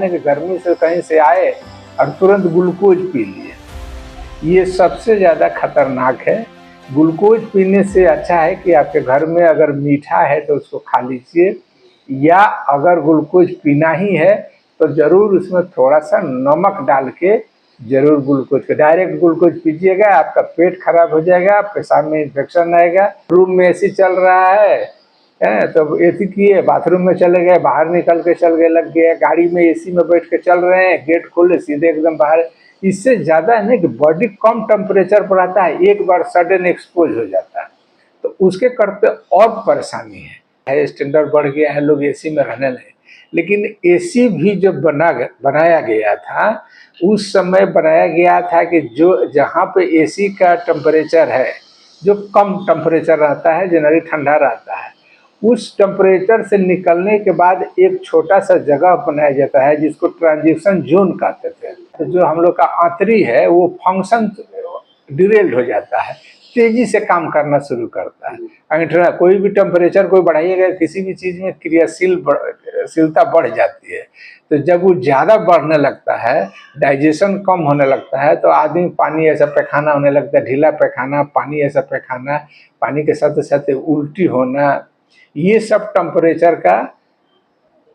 कि गर्मी से कहीं से आए और तुरंत ग्लूकोज पी लिए, ये सबसे ज़्यादा खतरनाक है। ग्लूकोज पीने से अच्छा है कि आपके घर में अगर मीठा है तो उसको खा लीजिए, या अगर ग्लूकोज पीना ही है तो ज़रूर उसमें थोड़ा सा नमक डाल के ज़रूर ग्लूकोज का डायरेक्ट ग्लूकोज पीजिएगा, आपका पेट खराब हो जाएगा, पेशाब में इन्फेक्शन आएगा। रूम में एसी चल रहा है तो एसी किए, बाथरूम में चले गए, बाहर निकल के चल गए, लग गए, गाड़ी में एसी में बैठ के चल रहे हैं, गेट खोले सीधे एकदम बाहर। इससे ज़्यादा है ना कि बॉडी कम टेम्परेचर पर आता है, एक बार सडन एक्सपोज हो जाता है, तो उसके करते और परेशानी है। स्टैंडर्ड बढ़ गया है, लोग एसी में रहने लगे, लेकिन एसी भी जब बनाया गया था, उस समय बनाया गया था कि जो जहाँ पे एसी का टेम्परेचर है, जो कम टेम्परेचर रहता है, जनरली ठंडा रहता है, उस टेम्परेचर से निकलने के बाद एक छोटा सा जगह बनाया जाता है जिसको ट्रांजिशन जोन कहते थे। तो जो हम लोग का आंतरी है वो फंक्शन डिरेल्ड हो जाता है, तेजी से काम करना शुरू करता है। अगर कोई भी टेम्परेचर कोई बढ़ाइएगा, किसी भी चीज़ में क्रियाशीलता बढ़ जाती है, तो जब वो ज़्यादा बढ़ने लगता है, डाइजेशन कम होने लगता है, तो आदमी पानी ऐसा पैखाना होने लगता है, ढीला पैखाना, पानी ऐसा पैखाना, पानी के साथ साथ उल्टी होना, ये सब टेम्परेचर का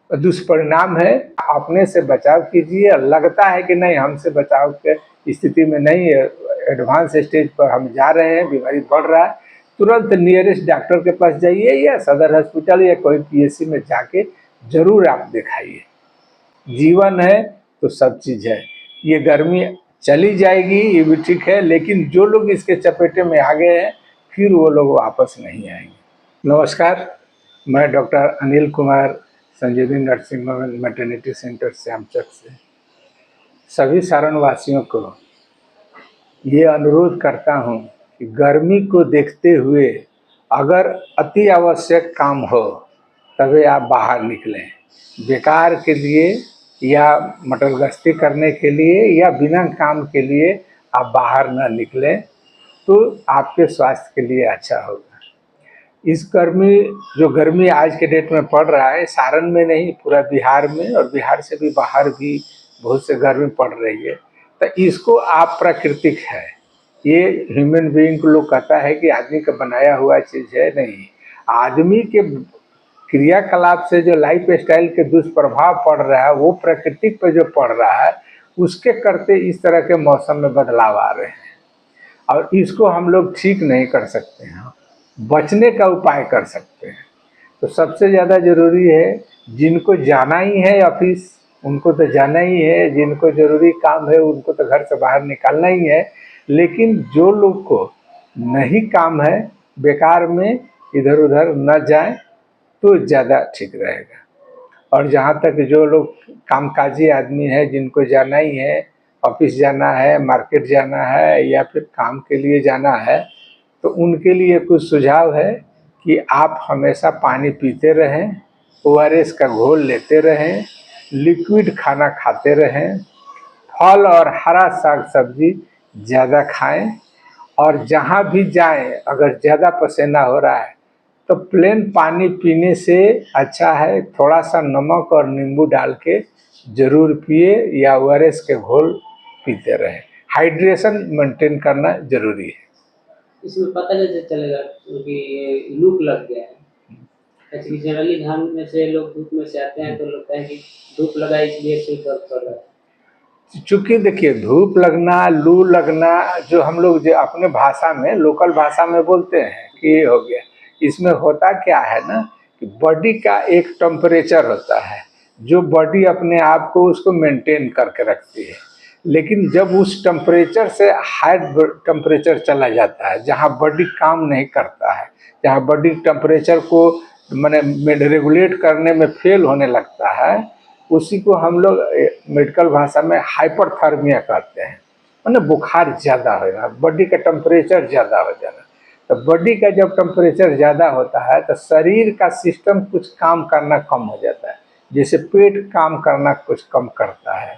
दुष्परिणाम है। अपने से बचाव कीजिए। लगता है कि नहीं हमसे बचाव के स्थिति में नहीं है, एडवांस स्टेज पर हम जा रहे हैं, बीमारी बढ़ रहा है, तुरंत नियरेस्ट डॉक्टर के पास जाइए या सदर हॉस्पिटल या कोई पीएचसी में जाके जरूर आप दिखाइए। जीवन है तो सब चीज़ है। ये गर्मी चली जाएगी, ये भी ठीक है, लेकिन जो लोग इसके चपेटे में आ गए हैं फिर वो लोग वापस नहीं आएंगे। नमस्कार, मैं doctor Anil Kumar, Sanjeevani nursing home maternity centre Shyamchak से सभी सारण वासियों को ये अनुरोध करता हूँ कि गर्मी को देखते हुए अगर अति आवश्यक काम हो तभी आप बाहर निकलें। बेकार के लिए या मटर गश्ती करने के लिए या बिना काम के लिए आप बाहर न निकलें, तो आपके स्वास्थ्य के लिए अच्छा होगा। इस गर्मी आज के डेट में पड़ रहा है, सारण में नहीं पूरा बिहार में, और बिहार से भी बाहर भी बहुत से गर्मी पड़ रही है, तो इसको आप प्राकृतिक है, ये ह्यूमन बीइंग को लोग कहता है कि आदमी का बनाया हुआ चीज़ है, नहीं। आदमी के क्रियाकलाप से जो लाइफ स्टाइल के दुष्प्रभाव पड़ रहा है वो प्राकृतिक पे जो पड़ रहा है, उसके करते इस तरह के मौसम में बदलाव आ रहे हैं, और इसको हम लोग ठीक नहीं कर सकते हैं, बचने का उपाय कर सकते हैं। तो सबसे ज़्यादा ज़रूरी है, जिनको जाना ही है ऑफिस उनको तो जाना ही है, जिनको ज़रूरी काम है उनको तो घर से बाहर निकालना ही है, लेकिन जो लोग को नहीं काम है, बेकार में इधर उधर न जाएं तो ज़्यादा ठीक रहेगा। और जहाँ तक जो लोग कामकाजी आदमी है, जिनको जाना ही है, ऑफिस जाना है, मार्केट जाना है या फिर काम के लिए जाना है, तो उनके लिए कुछ सुझाव है कि आप हमेशा पानी पीते रहें, ओआरएस का घोल लेते रहें, लिक्विड खाना खाते रहें, फल और हरा साग सब्जी ज़्यादा खाएं, और जहाँ भी जाएं अगर ज़्यादा पसीना हो रहा है तो प्लेन पानी पीने से अच्छा है थोड़ा सा नमक और नींबू डाल के ज़रूर पिए, या ओआरएस के घोल पीते रहें। हाइड्रेशन मेंटेन करना ज़रूरी है। इसमें पता कैसे चलेगा कि ये लू लग गया है? ऐसे जनरली घाम में से लोग धूप में से आते हैं तो लगता है कि धूप लगा इसलिए सिर दर्द कर रहा है। चूँकि देखिए, धूप लगना, लू लगना, जो हम लोग जो अपने भाषा में लोकल भाषा में बोलते हैं कि ये हो गया, इसमें होता क्या है ना कि बॉडी का एक टेम्परेचर होता है जो बॉडी अपने आप को उसको मेंटेन करके रखती है, लेकिन जब उस टेम्परेचर से हाई टेम्परेचर चला जाता है, जहाँ बॉडी काम नहीं करता है, जहाँ बॉडी टेम्परेचर को मैंने रेगुलेट करने में फेल होने लगता है, उसी को हम लोग मेडिकल भाषा में हाइपरथर्मिया कहते हैं। मतलब बुखार ज़्यादा हो जाना, बॉडी का टेम्परेचर ज़्यादा हो जाना। तो बॉडी का जब टेम्परेचर ज़्यादा होता है तो शरीर का सिस्टम कुछ काम करना कम हो जाता है, जैसे पेट काम करना कुछ कम करता है,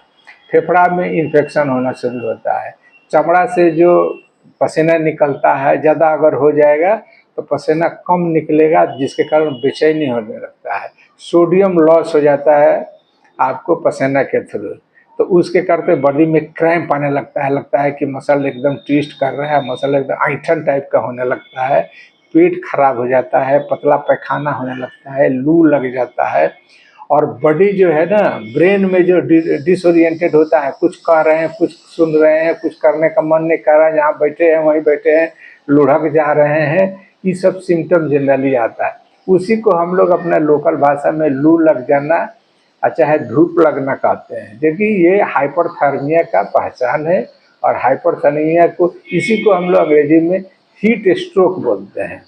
फेफड़ा में इन्फेक्शन होना शुरू होता है, चमड़ा से जो पसीना निकलता है ज़्यादा अगर हो जाएगा तो पसीना कम निकलेगा, जिसके कारण बेचैनी होने लगता है, सोडियम लॉस हो जाता है, आपको पसीना के थ्रू। तो उसके करते बॉडी में क्रैम्प आने लगता है कि मसल एकदम ट्विस्ट कर रहा है, मसल एकदम ऐंठन टाइप का होने लगता है, पेट खराब हो जाता है, पतला पैखाना होने लगता है, लू लग जाता है। और बॉडी जो है ना, ब्रेन में जो डिसोरिएंटेड होता है, कुछ कह रहे हैं, कुछ सुन रहे हैं, कुछ करने का मन नहीं कर रहा है, जहाँ बैठे हैं वहीं बैठे हैं, लुढ़क जा रहे हैं, ये सब सिम्टम जनरली आता है। उसी को हम लोग अपना लोकल भाषा में लू लग जाना चाहे धूप लगना कहते हैं। देखिए ये हाइपरथर्मिया का पहचान है, और हाइपरथर्मिया को इसी को हम लोग अंग्रेजी में हीट स्ट्रोक बोलते हैं।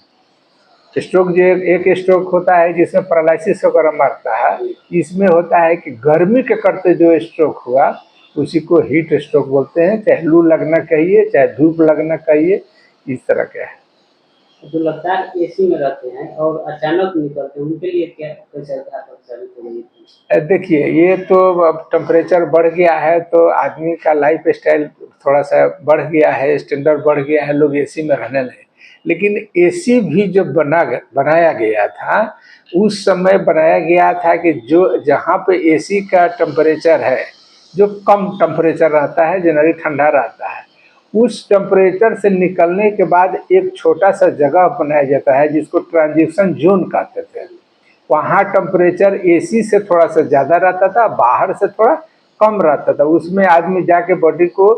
स्ट्रोक जो एक स्ट्रोक होता है जिसमें पैरालिसिस वगैरह मरता है, इसमें होता है कि गर्मी के करते जो स्ट्रोक हुआ उसी को हीट स्ट्रोक बोलते हैं। चाहे लू लगना कहिए, चाहे धूप लगना कहिए, इस तरह के है। जो लगातार एसी में रहते हैं और अचानक निकलते हैं, उनके लिए क्या कैसे देखिए ये तो अब टेम्परेचर बढ़ गया है तो आदमी का लाइफ स्टाइल थोड़ा सा बढ़ गया है, स्टैंडर्ड बढ़ गया है, लोग एसी में रहने लगे। लेकिन एसी भी जब बनाया गया था, उस समय बनाया गया था कि जो जहाँ पे एसी का टेम्परेचर है, जो कम टेम्परेचर रहता है, जनरली ठंडा रहता है, उस टेम्परेचर से निकलने के बाद एक छोटा सा जगह बनाया जाता है जिसको ट्रांजिशन जोन कहते थे। वहाँ टेम्परेचर एसी से थोड़ा सा ज़्यादा रहता था, बाहर से थोड़ा कम रहता था। उसमें आदमी जाके बॉडी को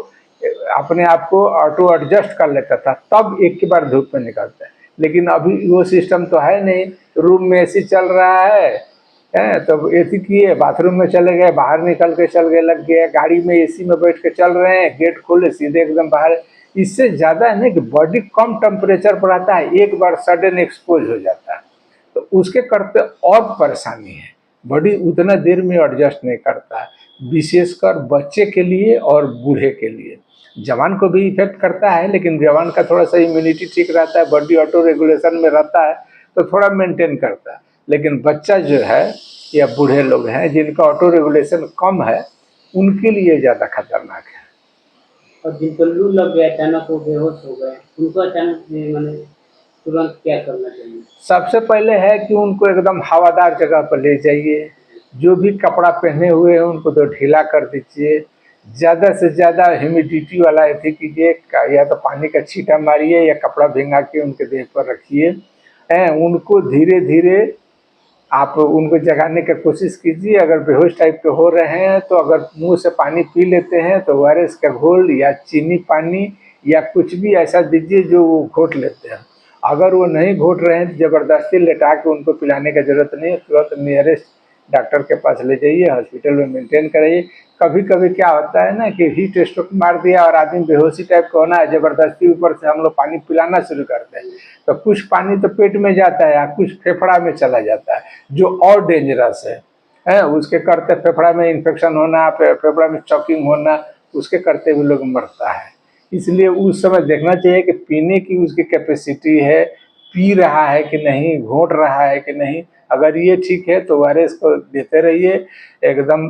अपने आप को ऑटो एडजस्ट कर लेता था, तब एक के बार धूप में निकलता है। लेकिन अभी वो सिस्टम तो है नहीं। रूम में एसी चल रहा है तो एसी किए, बाथरूम में चले गए, बाहर निकल के चल गए, लग गए, गाड़ी में एसी में बैठ के चल रहे हैं, गेट खोले सीधे एकदम बाहर। इससे ज़्यादा है ना कि बॉडी कम टेम्परेचर पर आता है, एक बार सडन एक्सपोज हो जाता है, तो उसके करते और परेशानी है। बॉडी उतना देर में एडजस्ट नहीं करता है, विशेषकर बच्चे के लिए और बूढ़े के लिए। जवान को भी इफेक्ट करता है, लेकिन जवान का थोड़ा सा इम्यूनिटी ठीक रहता है, बॉडी ऑटो रेगुलेशन में रहता है तो थोड़ा मेंटेन करता है। लेकिन बच्चा जो है या बूढ़े लोग हैं जिनका ऑटो रेगुलेशन कम है, उनके लिए ज़्यादा खतरनाक है। और जिनको लू लग गया, अचानक वो बेहोश हो गए, उनको अचानक मैंने तुरंत क्या करना चाहिए? सबसे पहले है कि उनको एकदम हवादार जगह पर ले जाइए। जो भी कपड़ा पहने हुए हैं उनको तो ढीला कर दीजिए। ज़्यादा से ज़्यादा ह्यूमिडिटी वाला एथी कीजिए, या तो पानी का छींटा मारिए या कपड़ा भिंगा के उनके देह पर रखिए। उनको धीरे धीरे आप उनको जगाने की कोशिश कीजिए। अगर बेहोश टाइप के हो रहे हैं तो अगर मुंह से पानी पी लेते हैं तो ORS का घोल या चीनी पानी या कुछ भी ऐसा दीजिए जो वो घोट लेते हैं। अगर वो नहीं घोट रहे हैं तो ज़बरदस्ती लेटा के उनको पिलाने की ज़रूरत नहीं है, तुरंत नियरेस्ट डॉक्टर के पास ले जाइए, हॉस्पिटल में मेंटेन कराइए। कभी कभी क्या होता है ना कि हीट स्ट्रोक मार दिया और आदमी बेहोशी टाइप का होना है, ज़बरदस्ती ऊपर से हम लोग पानी पिलाना शुरू करते हैं तो कुछ पानी तो पेट में जाता है या कुछ फेफड़ा में चला जाता है, जो और डेंजरस है। उसके करते फेफड़ा में इन्फेक्शन होना, फेफड़ा में चॉकिंग होना, उसके करते भी लोग मरता है। इसलिए उस समय देखना चाहिए कि पीने की उसकी कैपेसिटी है, पी रहा है कि नहीं, घोट रहा है कि नहीं। अगर ये ठीक है तो ORS को देते रहिए, एकदम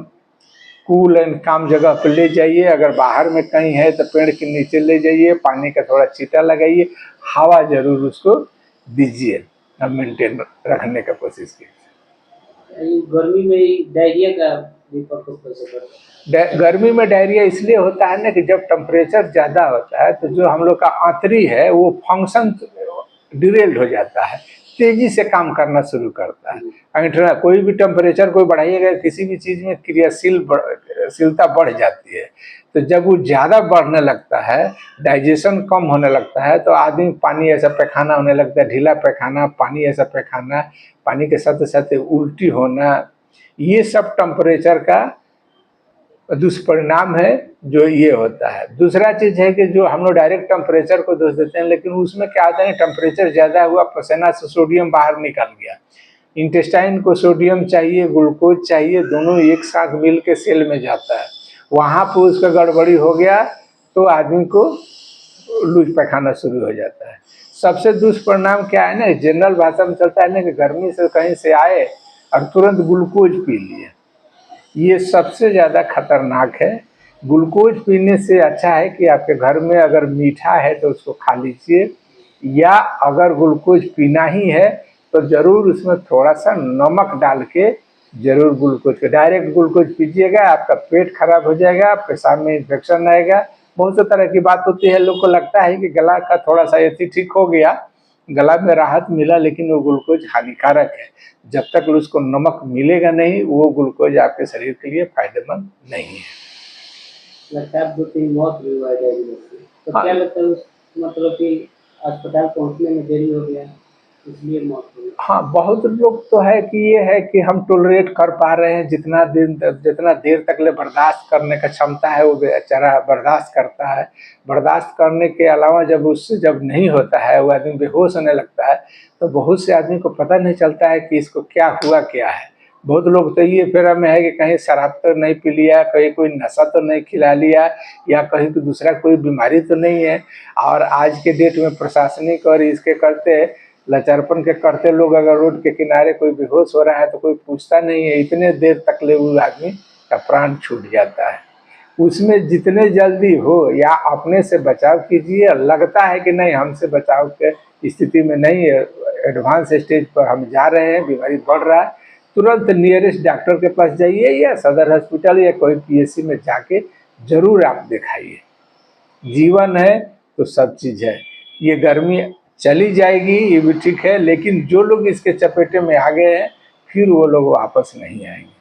कूल एंड काम जगह पर ले जाइए। अगर बाहर में कहीं है तो पेड़ के नीचे ले जाइए, पानी का थोड़ा छींटा लगाइए, हवा जरूर उसको दीजिए, अब मेंटेन रखने का कोशिश कीजिए। गर्मी में डायरिया का भी प्रकोप कैसे बढ़ता है? गर्मी में डायरिया इसलिए होता है ना कि जब टेम्परेचर ज़्यादा होता है तो जो हम लोग का आंतरी है वो फंक्शन डिरेल्ड हो जाता है, तेजी से काम करना शुरू करता है। अंगीठा कोई भी टेम्परेचर कोई बढ़ाइएगा, किसी भी चीज़ में क्रियाशीलता बढ़ जाती है। तो जब वो ज़्यादा बढ़ने लगता है, डाइजेशन कम होने लगता है, तो आदमी पानी ऐसा पैखाना होने लगता है, ढीला पैखाना, पानी ऐसा पैखाना, पानी के साथ साथ उल्टी होना, ये सब टेम्परेचर का दुष्परिणाम है जो ये होता है। दूसरा चीज़ है कि जो हम लोग डायरेक्ट टेम्परेचर को दोष देते हैं, लेकिन उसमें क्या होता है, टेम्परेचर ज़्यादा हुआ, पसीना से सोडियम बाहर निकल गया, इंटेस्टाइन को सोडियम चाहिए, ग्लूकोज चाहिए, दोनों एक साथ मिल के सेल में जाता है। वहाँ पर उसका गड़बड़ी हो गया तो आदमी को लूज पैखाना शुरू हो जाता है। सबसे दुष्परिणाम क्या है ना, जनरल भाषा में चलता है ना कि गर्मी से कहीं से आए और तुरंत ग्लूकोज पी लिए, ये सबसे ज़्यादा खतरनाक है। ग्लूकोज पीने से अच्छा है कि आपके घर में अगर मीठा है तो उसको खा लीजिए, या अगर ग्लूकोज पीना ही है तो ज़रूर उसमें थोड़ा सा नमक डाल के जरूर ग्लूकोज का डायरेक्ट ग्लूकोज पीजिएगा, आपका पेट खराब हो जाएगा, पेशाब में इन्फेक्शन आएगा। बहुत से तरह की बात होती है, लोग को लगता है कि गला का थोड़ा सा यदि ठीक हो गया, गला में राहत मिला, लेकिन वो ग्लूकोज हानिकारक है। जब तक उसको नमक मिलेगा नहीं, वो ग्लूकोज आपके शरीर के लिए फायदेमंद नहीं है। लगता है 2-3 मौत भी हुआ है डायरिया से। तो हाँ। क्या लगता है उस मतलब कि अस्पताल पहुँचने में देरी हो गया, इसलिए मौत हो गई? हाँ, बहुत लोग तो है कि ये है कि हम टॉलरेट कर पा रहे हैं, जितना देर तक ले बर्दाश्त करने का क्षमता है वो बेचारा बर्दाश्त करता है। बर्दाश्त करने के अलावा जब उससे जब नहीं होता है, वो आदमी बेहोश होने लगता है, तो बहुत से आदमी को पता नहीं चलता है कि इसको क्या हुआ क्या है। बहुत लोग तो ये फेरा में है कि कहीं शराब तो नहीं पी लिया, कहीं कोई नशा तो नहीं खिला लिया, या कहीं तो दूसरा कोई बीमारी तो नहीं है। और आज के डेट में प्रशासनिक और इसके करते लाचारपन के करते लोग अगर रोड के किनारे कोई बेहोश हो रहा है तो कोई पूछता नहीं है, इतने देर तक ले वो आदमी का प्राण छूट जाता है। उसमें जितने जल्दी हो या अपने से बचाव कीजिए। लगता है कि नहीं हमसे बचाव के स्थिति में नहीं है, एडवांस स्टेज पर हम जा रहे हैं, बीमारी बढ़ रहा है, तुरंत नियरेस्ट डॉक्टर के पास जाइए या सदर हॉस्पिटल या कोई पीएचसी में जाके जरूर आप दिखाइए। जीवन है तो सब चीज़ है। ये गर्मी चली जाएगी, ये भी ठीक है, लेकिन जो लोग इसके चपेटे में आ गए हैं, फिर वो लोग वापस नहीं आएंगे।